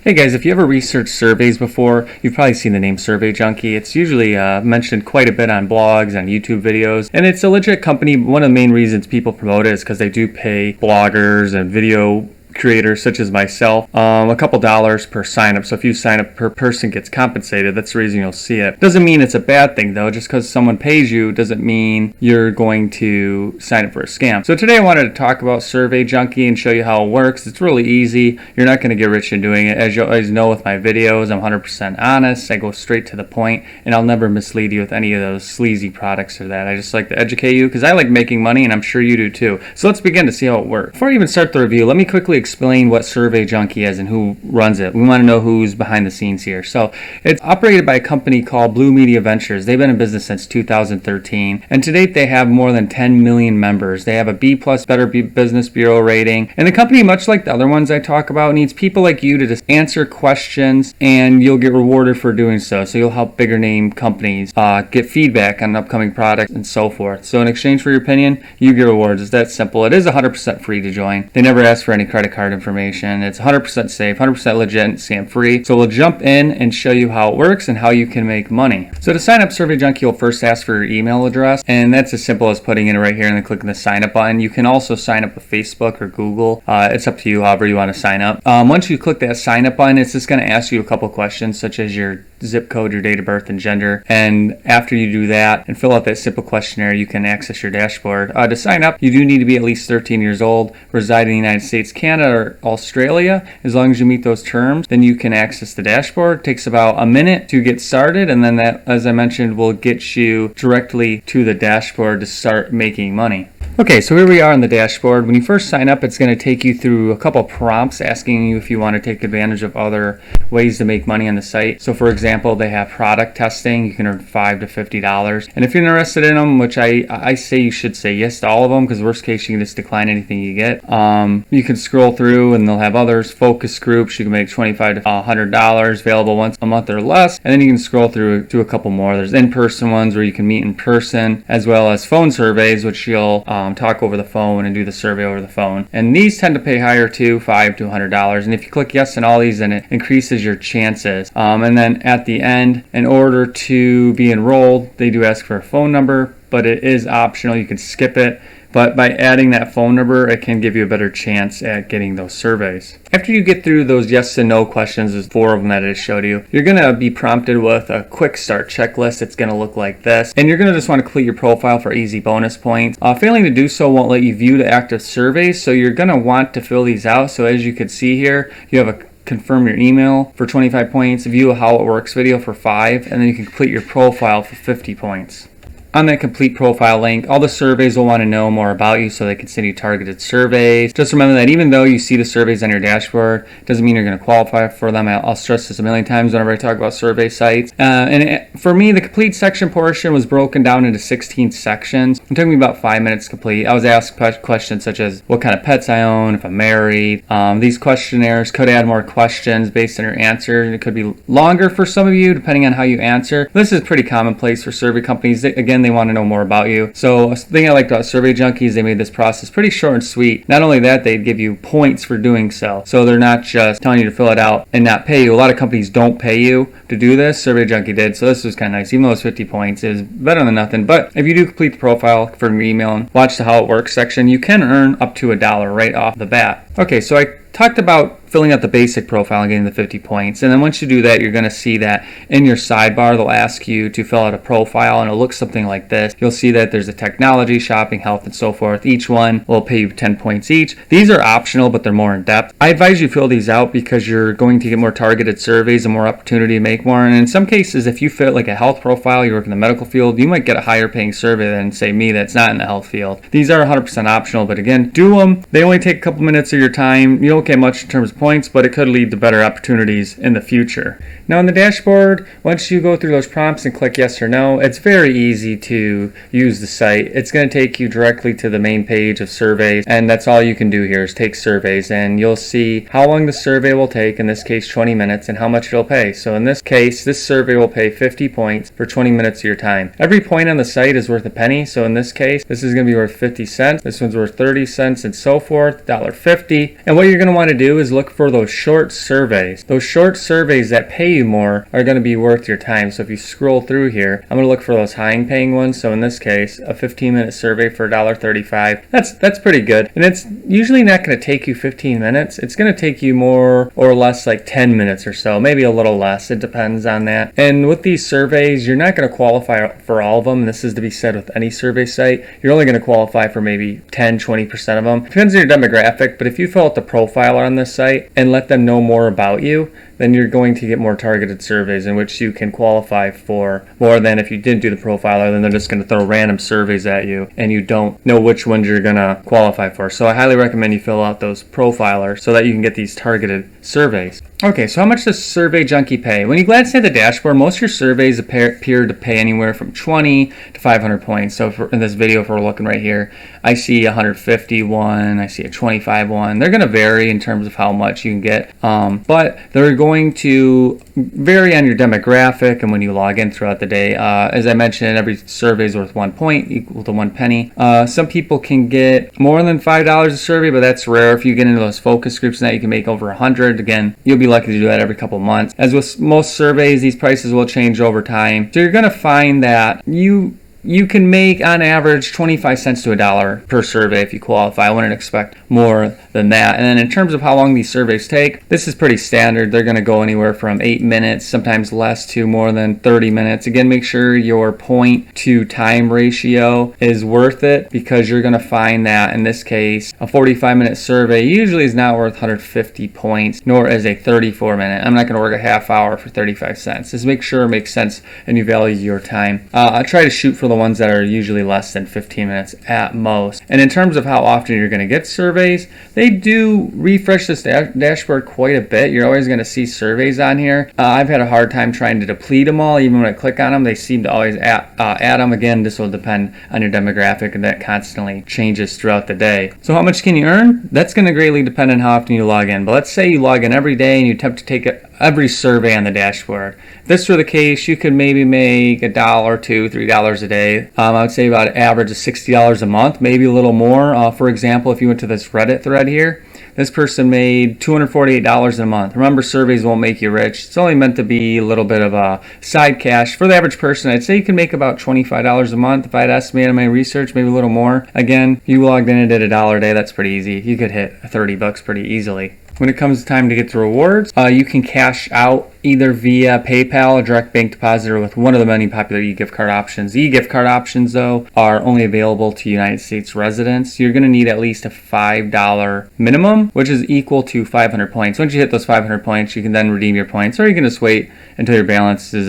Hey guys, if you ever researched surveys before, you've probably seen the name Survey Junkie. It's usually mentioned quite a bit on blogs, on YouTube videos, and it's a legit company. One of the main reasons people promote it is because they do pay bloggers and video creators such as myself a couple dollars per sign up. So if you sign up, per person gets compensated. That's the reason you'll see it. Doesn't mean it's a bad thing though. Just because someone pays you doesn't mean you're going to sign up for a scam. So today I wanted to talk about Survey Junkie and show you how it works. It's really easy. You're not going to get rich in doing it. As you always know with my videos, I'm 100% honest. I go straight to the point, and I'll never mislead you with any of those sleazy products or that. I just like to educate you because I like making money, and I'm sure you do too. So let's begin to see how it works. Before I even start the review, let me quickly explain what Survey Junkie is and who runs it. We want to know who's behind the scenes here. So it's operated by a company called Blue Media Ventures. They've been in business since 2013, and to date they have more than 10 million members. They have a B+ Better Business Bureau rating, and the company, much like the other ones I talk about, needs people like you to just answer questions, and you'll get rewarded for doing so. So you'll help bigger name companies get feedback on upcoming products and so forth. So in exchange for your opinion, you get rewards. It's that simple. It is 100% free to join. They never ask for any credit card information. It's 100% safe, 100% legit, and scam free. So we'll jump in and show you how it works and how you can make money. So to sign up, Survey Junkie will first ask for your email address, and that's as simple as putting it right here and then clicking the sign up button. You can also sign up with Facebook or Google. It's up to you, however you want to sign up. Once you click that sign up button, it's just going to ask you a couple questions such as your zip code, your date of birth, and gender. And after you do that and fill out that simple questionnaire, you can access your dashboard. To sign up, you do need to be at least 13 years old, reside in the United States, Canada, or Australia. As long as you meet those terms, then you can access the dashboard. It takes about a minute to get started, and then that, as I mentioned, will get you directly to the dashboard to start making money. Okay, so here we are on the dashboard. When you first sign up, it's going to take you through a couple prompts asking you if you want to take advantage of other ways to make money on the site. So for example, they have product testing. You can earn $5 to $50. And if you're interested in them, which I say you should say yes to all of them, because worst case you can just decline anything you get. You can scroll through and they'll have others. Focus groups, you can make $25 to $100, available once a month or less. And then you can scroll through to a couple more. There's in-person ones where you can meet in person, as well as phone surveys, which you'll talk over the phone and do the survey over the phone. And these tend to pay higher too, $5 to $100. And if you click yes on all these, then it increases your chances. And then at the end, in order to be enrolled, they do ask for a phone number, but it is optional. You can skip it. But by adding that phone number, it can give you a better chance at getting those surveys. After you get through those yes and no questions, there's 4 of them that I just showed you, you're going to be prompted with a quick start checklist. It's going to look like this. And you're going to just want to complete your profile for easy bonus points. Failing to do so won't let you view the active surveys, so you're going to want to fill these out. So as you can see here, you have a confirm your email for 25 points, view a how it works video for 5, and then you can complete your profile for 50 points. On that complete profile link, all the surveys will want to know more about you so they can send you targeted surveys. Just remember that even though you see the surveys on your dashboard, doesn't mean you're going to qualify for them. I'll stress this a million times whenever I talk about survey sites. For me, the complete section portion was broken down into 16 sections. It took me about 5 minutes to complete. I was asked questions such as what kind of pets I own, if I'm married. These questionnaires could add more questions based on your answer. It could be longer for some of you depending on how you answer. This is pretty commonplace for survey companies. Again, they want to know more about you. So the thing I like about Survey Junkie is they made this process pretty short and sweet. Not only that, they give you points for doing so. So they're not just telling you to fill it out and not pay you. A lot of companies don't pay you to do this. Survey Junkie did. So this was kind of nice. Even though it's 50 points, it was better than nothing. But if you do complete the profile for your email and watch the how it works section, you can earn up to $1 right off the bat. Okay, so I talked about filling out the basic profile and getting the 50 points. And then once you do that, you're going to see that in your sidebar, they'll ask you to fill out a profile, and it'll look something like this. You'll see that there's a technology, shopping, health, and so forth. Each one will pay you 10 points each. These are optional, but they're more in depth. I advise you fill these out because you're going to get more targeted surveys and more opportunity to make more. And in some cases, if you fit like a health profile, you work in the medical field, you might get a higher paying survey than, say, me that's not in the health field. These are 100% optional, but again, do them. They only take a couple minutes of your time. You don't get much in terms of points, but it could lead to better opportunities in the future. Now on the dashboard, once you go through those prompts and click yes or no, it's very easy to use the site. It's going to take you directly to the main page of surveys, and that's all you can do here is take surveys, and you'll see how long the survey will take, in this case 20 minutes, and how much it'll pay. So in this case, this survey will pay 50 points for 20 minutes of your time. Every point on the site is worth a penny, so in this case, this is going to be worth 50 cents, this one's worth 30 cents, and so forth, $1.50. And what you're going to want to do is look look for those short surveys. Those short surveys that pay you more are going to be worth your time. So if you scroll through here, I'm going to look for those high paying ones. So in this case, a 15-minute survey for $1.35. That's pretty good. And it's usually not going to take you 15 minutes. It's going to take you more or less like 10 minutes or so, maybe a little less. It depends on that. And with these surveys, you're not going to qualify for all of them. This is to be said with any survey site. You're only going to qualify for maybe 10, 20% of them. Depends on your demographic, but if you fill out the profiler on this site and let them know more about you, then you're going to get more targeted surveys in which you can qualify for more than if you didn't do the profiler. Then they're just going to throw random surveys at you and you don't know which ones you're going to qualify for. So I highly recommend you fill out those profilers so that you can get these targeted surveys. Okay, so how much does Survey Junkie pay? When you glance at the dashboard, most of your surveys appear to pay anywhere from 20 to 500 points. So in this video, if we're looking right here, I see 151, I see a 25 one. They're going to vary in terms of how much you can get, but they're going to vary on your demographic and when you log in throughout the day. As I mentioned, every survey is worth 1 point, equal to 1 penny. Some people can get more than $5 a survey, but that's rare. If you get into those focus groups now, you can make over 100. Again, you'll be lucky to do that every couple of months. As with most surveys, these prices will change over time. So you're going to find that you can make on average 25 cents to $1 per survey if you qualify. I wouldn't expect more than that. And then in terms of how long these surveys take, this is pretty standard. They're going to go anywhere from 8 minutes, sometimes less, to more than 30 minutes. Again, make sure your point to time ratio is worth it, because you're going to find that in this case, a 45-minute survey usually is not worth 150 points, nor is a 34-minute. I'm not going to work a half hour for 35 cents. Just make sure it makes sense and you value your time. I try to shoot for the ones that are usually less than 15 minutes at most. And in terms of how often you're going to get surveys, they do refresh this dashboard quite a bit. You're always going to see surveys on here. I've had a hard time trying to deplete them all. Even when I click on them, they seem to always add them. Again, this will depend on your demographic, and that constantly changes throughout the day. So how much can you earn? That's going to greatly depend on how often you log in. But let's say you log in every day and you attempt to take every survey on the dashboard. If this were the case, you could maybe make $1, $2, $3 a day. I would say about an average of $60 a month, maybe a little more. For example, if you went to this Reddit thread here, this person made $248 in a month. Remember, surveys won't make you rich. It's only meant to be a little bit of a side cash. For the average person, I'd say you can make about $25 a month. If I'd estimated my research, maybe a little more. Again, you logged in and did $1 a day, that's pretty easy. You could hit $30 pretty easily. When it comes time to get the rewards, you can cash out either via PayPal, a direct bank deposit, or with one of the many popular e-gift card options. The e-gift card options, though, are only available to United States residents. You're going to need at least a $5 minimum, which is equal to 500 points. Once you hit those 500 points, you can then redeem your points, or you can just wait until your balance is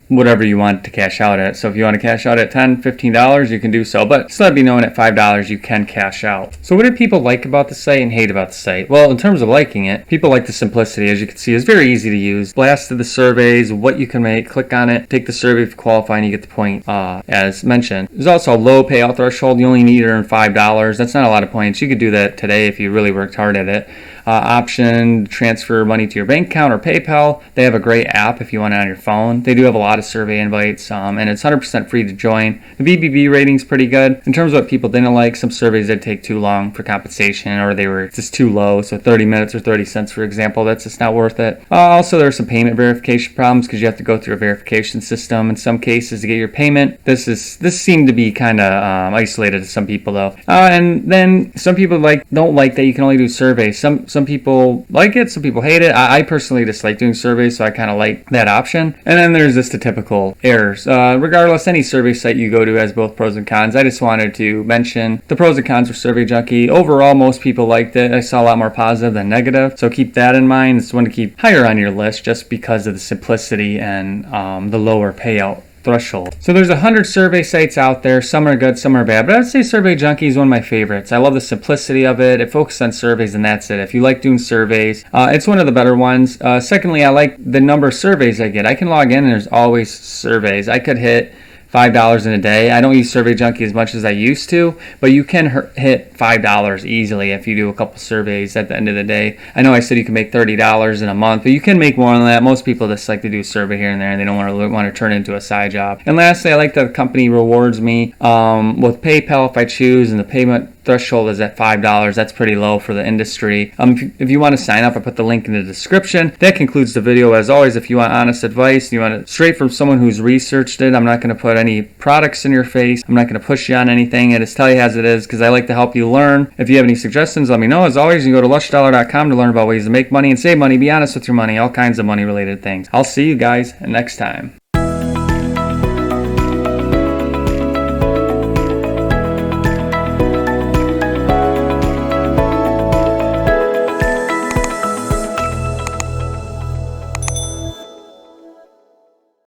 whatever you want to cash out at. So if you want to cash out at $10, $15, you can do so, but just let it be known at $5 you can cash out. So what do people like about the site and hate about the site? Well, in terms of liking it, people like the simplicity. As you can see, it's very easy to use. Blast to the surveys, what you can make, click on it, take the survey if you qualify, and you get the point as mentioned. There's also a low payout threshold. You only need to earn $5. That's not a lot of points. You could do that today if you really worked hard at it. Option transfer money to your bank account or PayPal. They have a great app if you want it on your phone. They do have a lot of survey invites, and it's 100% free to join. The BBB rating's pretty good. In terms of what people didn't like, some surveys did take too long for compensation, or they were just too low. So 30 minutes or 30 cents, for example, that's just not worth it. Also, there are some payment verification problems because you have to go through a verification system in some cases to get your payment. This seemed to be kind of isolated to some people, though. And then some people don't like that you can only do surveys. Some people like it, some people hate it. I personally just like doing surveys, so I kind of like that option. And then there's just the typical errors. Regardless, any survey site you go to has both pros and cons. I just wanted to mention the pros and cons for Survey Junkie. Overall, most people liked it. I saw a lot more positive than negative, so keep that in mind. It's one to keep higher on your list just because of the simplicity and the lower payout threshold. So there's 100 survey sites out there. Some are good, some are bad, but I would say Survey Junkie is one of my favorites. I love the simplicity of it. It focuses on surveys, and that's it. If you like doing surveys, it's one of the better ones. Secondly, I like the number of surveys I get. I can log in and there's always surveys. I could hit $5 in a day. I don't use Survey Junkie as much as I used to, but you can hit $5 easily if you do a couple surveys at the end of the day. I know I said you can make $30 in a month, but you can make more than that. Most people just like to do a survey here and there, and they don't want to turn it into a side job. And lastly, I like that the company rewards me with PayPal if I choose, and the payment threshold is at $5. That's pretty low for the industry. If you want to sign up, I put the link in the description. That concludes the video. As always, if you want honest advice, you want it straight from someone who's researched it, I'm not going to put any products in your face. I'm not going to push you on anything. I just tell you as it is because I like to help you learn. If you have any suggestions, let me know. As always, you can go to lushdollar.com to learn about ways to make money and save money, be honest with your money, all kinds of money related things. I'll see you guys next time.